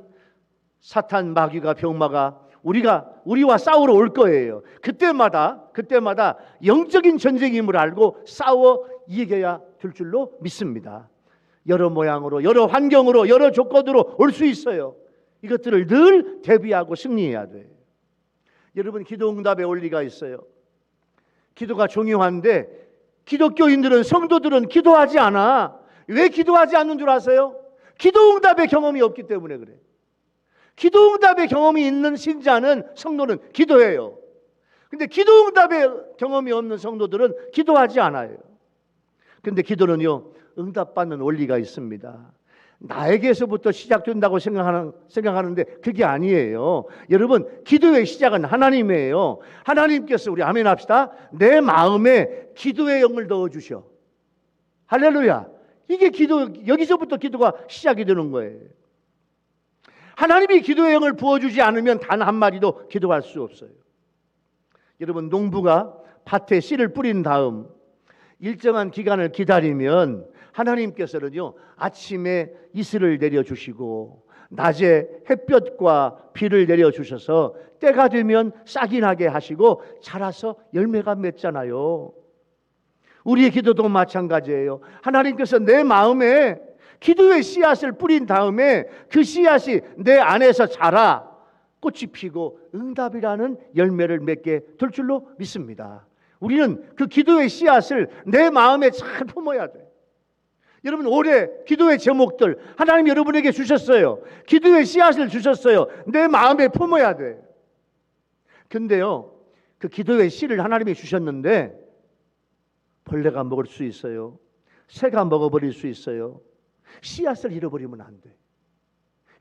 사탄, 마귀가, 병마가 우리와 싸우러 올 거예요. 그때마다 영적인 전쟁임을 알고 싸워 이겨야 될 줄로 믿습니다. 여러 모양으로, 여러 환경으로, 여러 조건으로 올 수 있어요. 이것들을 늘 대비하고 승리해야 돼요. 여러분, 기도응답의 원리가 있어요. 기도가 중요한데 기독교인들은, 성도들은 기도하지 않아. 왜 기도하지 않는 줄 아세요? 기도응답의 경험이 없기 때문에 그래. 기도응답의 경험이 있는 신자는, 성도는 기도해요. 근데 기도응답의 경험이 없는 성도들은 기도하지 않아요. 근데 기도는요, 응답받는 원리가 있습니다. 나에게서부터 시작된다고 생각하는데 그게 아니에요. 여러분, 기도의 시작은 하나님이에요. 하나님께서, 우리 아멘 합시다, 내 마음에 기도의 영을 넣어주셔. 할렐루야. 이게 여기서부터 기도가 시작이 되는 거예요. 하나님이 기도의 영을 부어주지 않으면 단 한마디도 기도할 수 없어요. 여러분, 농부가 밭에 씨를 뿌린 다음 일정한 기간을 기다리면 하나님께서는요, 아침에 이슬을 내려주시고 낮에 햇볕과 비를 내려주셔서 때가 되면 싹이 나게 하시고 자라서 열매가 맺잖아요. 우리의 기도도 마찬가지예요. 하나님께서 내 마음에 기도의 씨앗을 뿌린 다음에 그 씨앗이 내 안에서 자라 꽃이 피고 응답이라는 열매를 맺게 될 줄로 믿습니다. 우리는 그 기도의 씨앗을 내 마음에 잘 품어야 돼. 여러분, 올해 기도의 제목들 하나님 여러분에게 주셨어요. 기도의 씨앗을 주셨어요. 내 마음에 품어야 돼. 근데요, 그 기도의 씨를 하나님이 주셨는데 벌레가 먹을 수 있어요. 새가 먹어버릴 수 있어요. 씨앗을 잃어버리면 안 돼.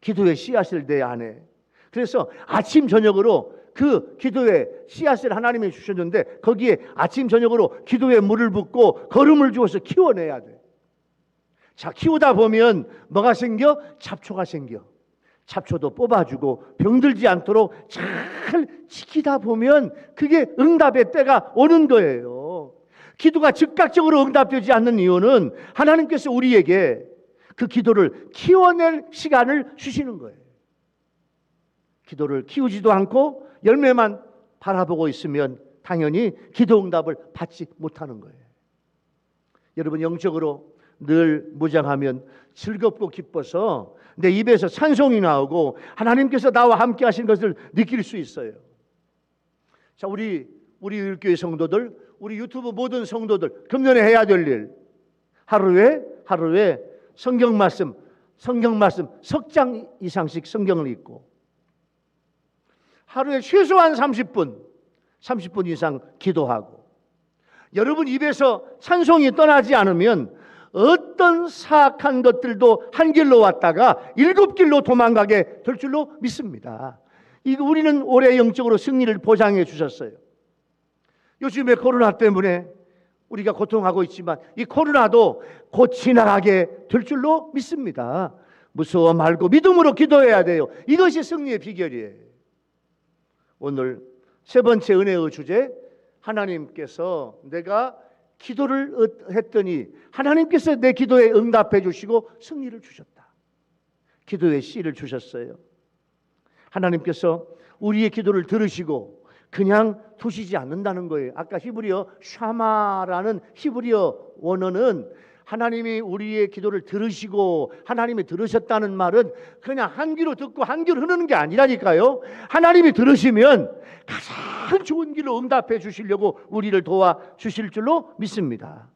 기도의 씨앗을 내 안에. 그래서 아침 저녁으로 그 기도의 씨앗을 하나님이 주셨는데 거기에 아침 저녁으로 기도에 물을 붓고 거름을 주어서 키워내야 돼. 자, 키우다 보면 뭐가 생겨? 잡초가 생겨. 잡초도 뽑아주고 병들지 않도록 잘 지키다 보면 그게 응답의 때가 오는 거예요. 기도가 즉각적으로 응답되지 않는 이유는 하나님께서 우리에게 그 기도를 키워낼 시간을 주시는 거예요. 기도를 키우지도 않고 열매만 바라보고 있으면 당연히 기도 응답을 받지 못하는 거예요. 여러분, 영적으로 늘 무장하면 즐겁고 기뻐서 내 입에서 찬송이 나오고 하나님께서 나와 함께 하신 것을 느낄 수 있어요. 자, 우리 교회 성도들, 우리 유튜브 모든 성도들 금년에 해야 될 일, 하루에 성경 말씀 석 장 이상씩 성경을 읽고 하루에 최소한 30분 이상 기도하고, 여러분 입에서 찬송이 떠나지 않으면 어떤 사악한 것들도 한 길로 왔다가 7길로 도망가게 될 줄로 믿습니다. 우리는 올해 영적으로 승리를 보장해 주셨어요. 요즘에 코로나 때문에 우리가 고통하고 있지만 이 코로나도 곧 지나가게 될 줄로 믿습니다. 무서워 말고 믿음으로 기도해야 돼요. 이것이 승리의 비결이에요. 오늘 세 번째 은혜의 주제, 하나님께서 내가 기도를 했더니 하나님께서 내 기도에 응답해 주시고 승리를 주셨다. 기도의 씨를 주셨어요. 하나님께서 우리의 기도를 들으시고 그냥 두시지 않는다는 거예요. 아까 히브리어 샤마라는 히브리어 원어는 하나님이 우리의 기도를 들으시고 하나님이 들으셨다는 말은 그냥 한 귀로 듣고 한 귀로 흐르는 게 아니라니까요. 하나님이 들으시면 가장 좋은 길로 응답해 주시려고 우리를 도와주실 줄로 믿습니다.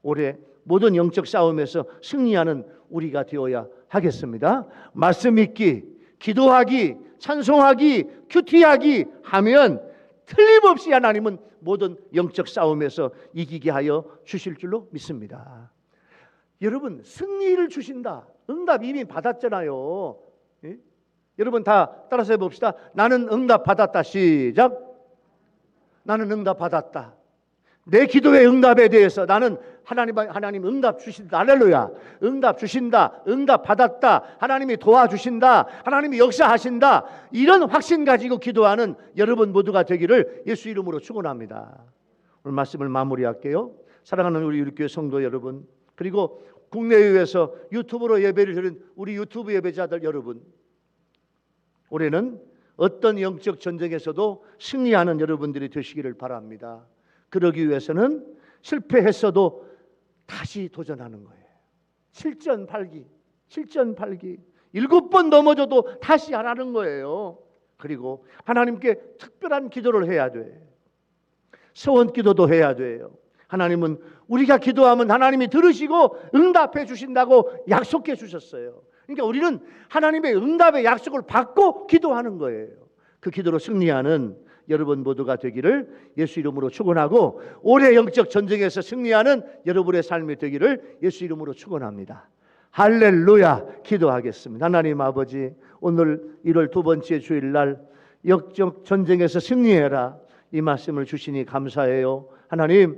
올해 모든 영적 싸움에서 승리하는 우리가 되어야 하겠습니다. 말씀 읽기, 기도하기, 찬송하기, 큐티하기 하면 틀림없이 하나님은 모든 영적 싸움에서 이기게 하여 주실 줄로 믿습니다. 여러분, 승리를 주신다. 응답 이미 받았잖아요. 예? 여러분 다 따라서 해봅시다. 나는 응답 받았다. 시작. 나는 응답 받았다. 내 기도의 응답에 대해서 나는 하나님 응답 주신다. 할렐루야. 응답 주신다. 응답 받았다. 하나님이 도와주신다. 하나님이 역사하신다. 이런 확신 가지고 기도하는 여러분 모두가 되기를 예수 이름으로 축원합니다. 오늘 말씀을 마무리할게요. 사랑하는 우리 교회 성도 여러분, 그리고 국내외에서 유튜브로 예배를 드리는 우리 유튜브 예배자들 여러분, 올해는 어떤 영적 전쟁에서도 승리하는 여러분들이 되시기를 바랍니다. 그러기 위해서는 실패했어도 다시 도전하는 거예요. 7전 8기 7번 넘어져도 다시 하라는 거예요. 그리고 하나님께 특별한 기도를 해야 돼. 서원 기도도 해야 돼요. 하나님은 우리가 기도하면 하나님이 들으시고 응답해 주신다고 약속해 주셨어요. 그러니까 우리는 하나님의 응답의 약속을 받고 기도하는 거예요. 그 기도로 승리하는 여러분 모두가 되기를 예수 이름으로 축원하고, 올해 영적 전쟁에서 승리하는 여러분의 삶이 되기를 예수 이름으로 축원합니다. 할렐루야. 기도하겠습니다. 하나님 아버지, 오늘 1월 두 번째 주일날 영적 전쟁에서 승리해라, 이 말씀을 주시니 감사해요. 하나님,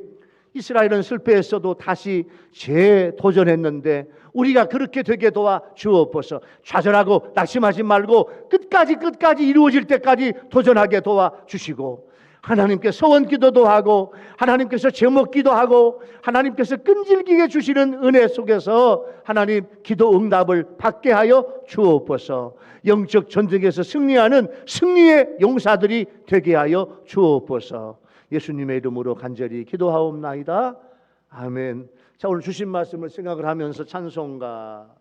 이스라엘은 실패했어도 다시 재도전했는데 우리가 그렇게 되게 도와 주옵소서. 좌절하고 낙심하지 말고 끝까지 이루어질 때까지 도전하게 도와주시고, 하나님께 서원 기도도 하고 하나님께서 제목 기도하고 하나님께서 끈질기게 주시는 은혜 속에서 하나님 기도 응답을 받게 하여 주옵소서. 영적 전쟁에서 승리하는 승리의 용사들이 되게 하여 주옵소서. 예수님의 이름으로 간절히 기도하옵나이다. 아멘. 자, 오늘 주신 말씀을 생각을 하면서 찬송가